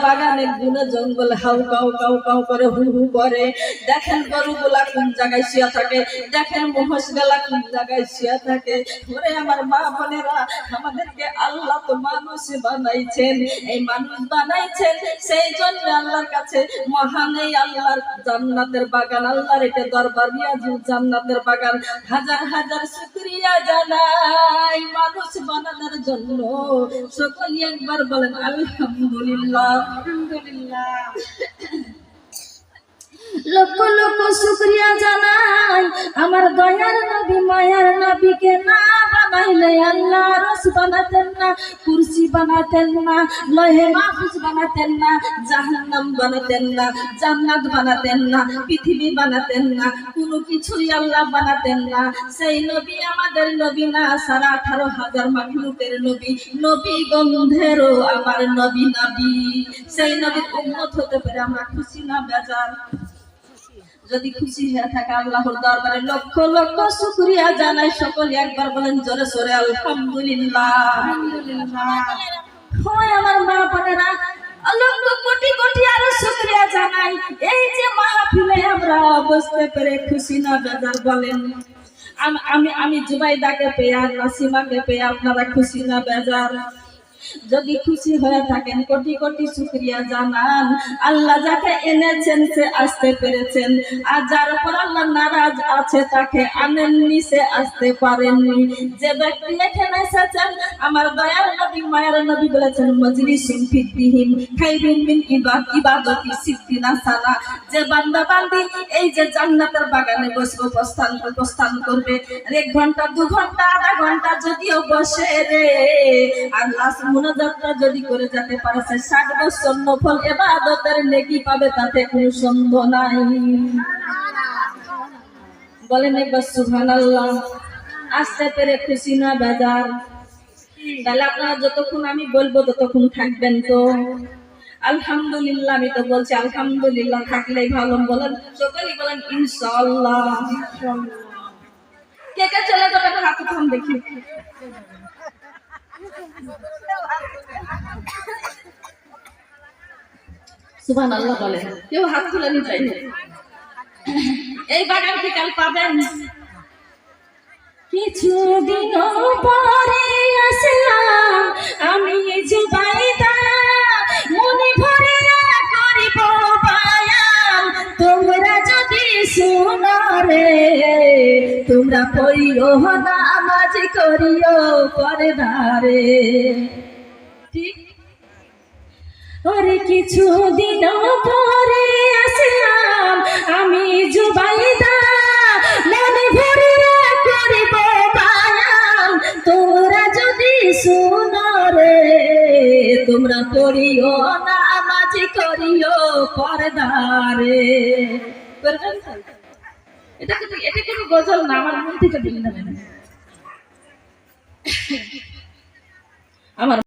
বাগানের গুনে জঙ্গল হাউ কাউ কাউ কাউ করে হু হু করে। দেখেন গরুগুলা কোন জায়গায় শুয়ে থাকে, দেখেন মহিষ গুলা কোন জায়গায় শুয়ে থাকে। ওরে আমার মা বোনেরা, আমাদেরকে আল্লাহ তো মানুষ বানাইছেন, এই মানুষ বানাইছেন সেই জন্য আল্লাহর কাছে মহান এই আল্লাহর জান্নাতের বাগান, আল্লাহর এটা দরবার নিয়াজু জান্নাতের বাগান। হাজার হাজার শুকরিয়া জানাই মানুষ বানানোর জন্য। সকলে একবার বলেন আলহামদুলিল্লাহ। লক্ষ লক্ষ শুকরিয়া জানাই আমার দয়ার নবী মায়ার নবীকে না বানাইলে আল্লাহ আরশ বানাতেন না, কুরসি বানাতেন না, লৌহে মাহফুজ বানাতেন না, জাহান্নাম বানাতেন না, জান্নাত বানাতেন না, পৃথিবী বানাতেন না, কোনো কিছুই আল্লাহ বানাতেন না। সেই নবী আমাদের নবী না, সারা 18,000 মাখলুকের নবী, নবী গন্ধেরও আমার নবী নবী। সেই নবীর উম্মত হতে পেরে আমরা খুশি না বেজার? যদি খুশি হয়ে থাকে আল্লাহর দরবারে লক্ষ লক্ষ শুকরিয়া জানাই। সকলে একবার বলেন জোরে সোরে আলহামদুলিল্লাহ। হয় আমার মা বোনেরা, লক্ষ কোটি কোটি আরো শুকরিয়া জানাই। এই যে মাহফিলে আমরা বসতে পেরে খুশি না বেজার বলেন? আমি জুবাইদাকে পেয়ে আর নাসিমাকে পেয়ে আপনারা খুশি না বেজার? যদি খুশি হয়ে থাকেন কোটি কোটি শুকরিয়া জানান। আল্লাহ যাকে এনেছেন সে আসতে পেরেছেন, আর যার উপর আল্লাহ নারাজ আছে তাকে আনেননি, সে আসতে পারেননি। যে ব্যক্তি এখানে এসেছেন আমার দয়ার নবী মায়ার নবী বলেছেন মজলিসুন ফিদ্দিহিম খায়রুম মিন ইবাদাতি সিদ্দিনা সানা। যে বান্দা বান্দি এই যে জান্নাতের বাগানে বসবো, প্রস্থান করবে 1 ঘন্টা 2 ঘন্টা 1/2 ঘন্টা যদিও বসে রে, আল্লাহ মুনাজাতটা যদি করে যেতে পারে সে 60 বছর নফল ইবাদতের নেকি পাবে, তাতে কোনো সন্দেহ নাই। বলেন একবার সুবহানাল্লাহ। আসতে পেরে খুশি না বেজার? তাহলে আপনারা যতক্ষণ আমি বলবো ততক্ষণ থাকবেন তো? আলহামদুলিল্লাহ। আমি তো বলছি আলহামদুলিল্লাহ, থাকলেই ভালো। বলেন সকলেই বলেন ইনশাআল্লাহ। কে কে চলে যাবেন হাত উঠান দেখি। সুবহানাল্লাহ বলেন। কেউ হাত তুলে নি চাইলে এই বাগান কি কাল পাবেন? কিছুদিন পরে আসলাম আমি জুবাইদা, মনে ভরে করিব বায়ান। তোমরা যদি শুনো রে, তোমরা পড়িও নামাজ করিও পরদারে। ঠিক? ওরে কিছুদিন পরে আসলাম আমি জুবাইদা, মনে ভরে করিব বায়ান। তোমরা যদি শুনো রে, তোমরা পড়িও নামাজ করিও পরদারে। এটা কোনো গজল না, আমার মন থেকে বললেন। আমার